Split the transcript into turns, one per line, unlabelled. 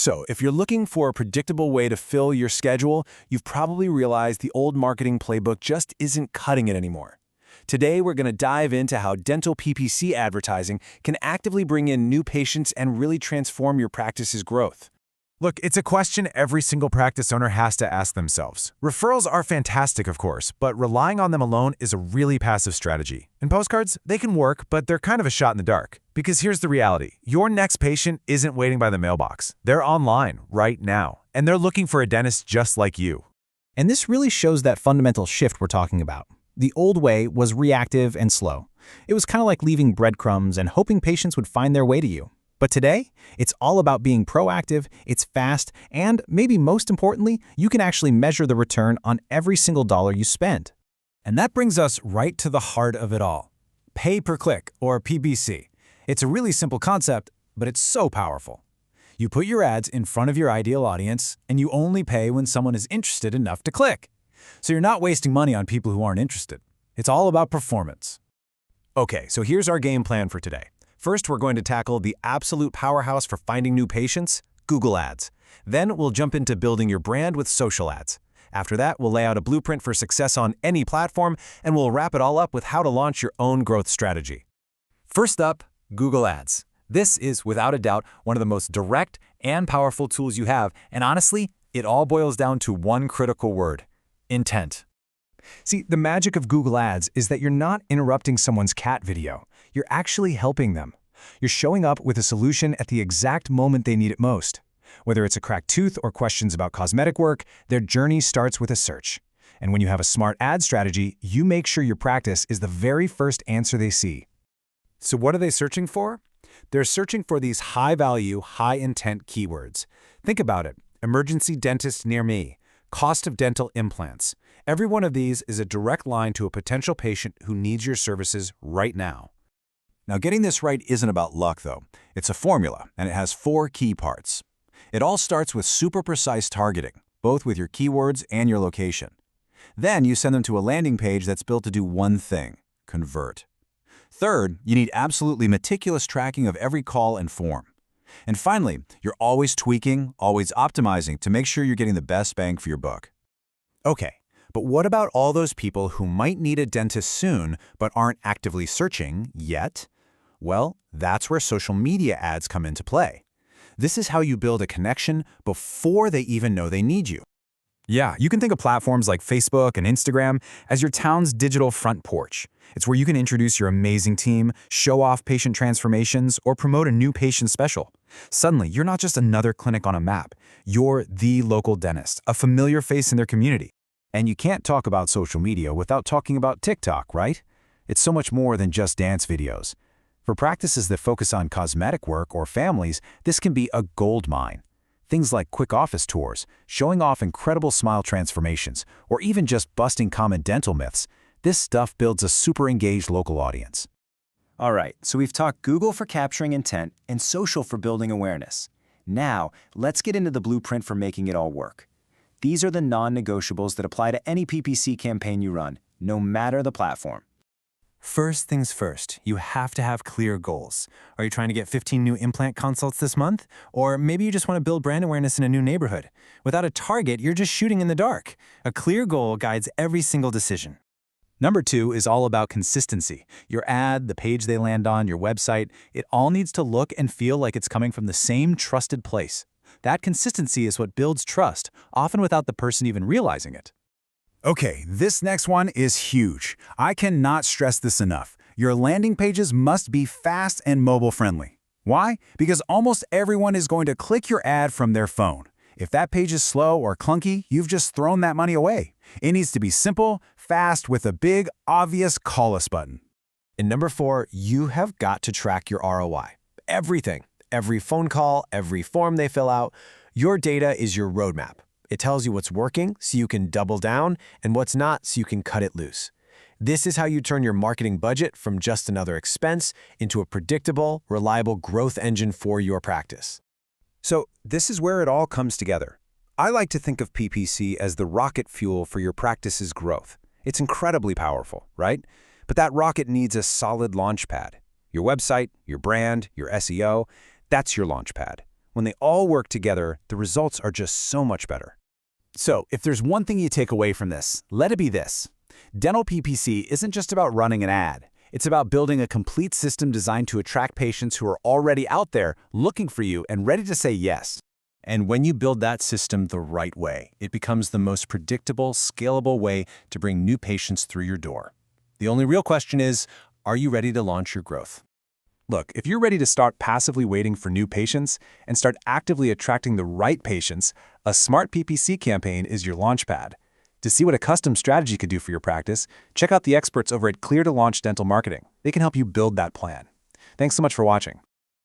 So, if you're looking for a predictable way to fill your schedule, you've probably realized the old marketing playbook just isn't cutting it anymore. Today, we're going to dive into how dental PPC advertising can actively bring in new patients and really transform your practice's growth.
Look, it's a question every single practice owner has to ask themselves. Referrals are fantastic, of course, but relying on them alone is a really passive strategy. And postcards, they can work, but they're kind of a shot in the dark. Because here's the reality. Your next patient isn't waiting by the mailbox. They're online right now, and they're looking for a dentist just like you.
And this really shows that fundamental shift we're talking about. The old way was reactive and slow. It was kind of like leaving breadcrumbs and hoping patients would find their way to you. But today, it's all about being proactive, it's fast, and maybe most importantly, you can actually measure the return on every single dollar you spend.
And that brings us right to the heart of it all. Pay per click, or PPC. It's a really simple concept, but it's so powerful. You put your ads in front of your ideal audience, and you only pay when someone is interested enough to click. So you're not wasting money on people who aren't interested. It's all about performance.
Okay, so here's our game plan for today. First, we're going to tackle the absolute powerhouse for finding new patients, Google Ads. Then we'll jump into building your brand with social ads. After that, we'll lay out a blueprint for success on any platform, and we'll wrap it all up with how to launch your own growth strategy.
First up, Google Ads. This is, without a doubt, one of the most direct and powerful tools you have, and honestly, it all boils down to one critical word: intent.
See, the magic of Google Ads is that you're not interrupting someone's cat video. You're actually helping them. You're showing up with a solution at the exact moment they need it most. Whether it's a cracked tooth or questions about cosmetic work, their journey starts with a search. And when you have a smart ad strategy, you make sure your practice is the very first answer they see.
So what are they searching for? They're searching for these high-value, high-intent keywords. Think about it: emergency dentist near me, cost of dental implants. Every one of these is a direct line to a potential patient who needs your services right now.
Now, getting this right isn't about luck, though. It's a formula, and it has 4 key parts. It all starts with super precise targeting, both with your keywords and your location. Then you send them to a landing page that's built to do one thing: convert. Third, you need absolutely meticulous tracking of every call and form. And finally, you're always tweaking, always optimizing to make sure you're getting the best bang for your buck.
Okay, but what about all those people who might need a dentist soon but aren't actively searching yet? Well, that's where social media ads come into play. This is how you build a connection before they even know they need you.
Yeah, you can think of platforms like Facebook and Instagram as your town's digital front porch. It's where you can introduce your amazing team, show off patient transformations, or promote a new patient special. Suddenly, you're not just another clinic on a map. You're the local dentist, a familiar face in their community.
And you can't talk about social media without talking about TikTok, right? It's so much more than just dance videos. For practices that focus on cosmetic work or families, this can be a gold mine. Things like quick office tours, showing off incredible smile transformations, or even just busting common dental myths. This stuff builds a super engaged local audience.
All right, so we've talked Google for capturing intent and social for building awareness. Now, let's get into the blueprint for making it all work. These are the non-negotiables that apply to any PPC campaign you run, no matter the platform.
First things first, you have to have clear goals. Are you trying to get 15 new implant consults this month? Or maybe you just want to build brand awareness in a new neighborhood. Without a target, you're just shooting in the dark. A clear goal guides every single decision.
Number 2 is all about consistency. Your ad, the page they land on, your website, it all needs to look and feel like it's coming from the same trusted place. That consistency is what builds trust, often without the person even realizing it.
Okay, this next one is huge. I cannot stress this enough. Your landing pages must be fast and mobile-friendly. Why? Because almost everyone is going to click your ad from their phone. If that page is slow or clunky, you've just thrown that money away. It needs to be simple, fast, with a big, obvious Call Us button.
And number 4, you have got to track your ROI. Everything. Every phone call, every form they fill out. Your data is your roadmap. It tells you what's working so you can double down, and what's not so you can cut it loose. This is how you turn your marketing budget from just another expense into a predictable, reliable growth engine for your practice. So this is where it all comes together. I like to think of PPC as the rocket fuel for your practice's growth. It's incredibly powerful, right? But that rocket needs a solid launch pad. Your website, your brand, your SEO, that's your launch pad.
When they all work together, the results are just so much better.
So, if there's one thing you take away from this, let it be this. Dental PPC isn't just about running an ad. It's about building a complete system designed to attract patients who are already out there looking for you and ready to say yes.
And when you build that system the right way, it becomes the most predictable, scalable way to bring new patients through your door. The only real question is, are you ready to launch your growth?
Look, if you're ready to start passively waiting for new patients and start actively attracting the right patients, a smart PPC campaign is your launchpad. To see what a custom strategy could do for your practice, check out the experts over at Clear to Launch Dental Marketing. They can help you build that plan. Thanks so much for watching.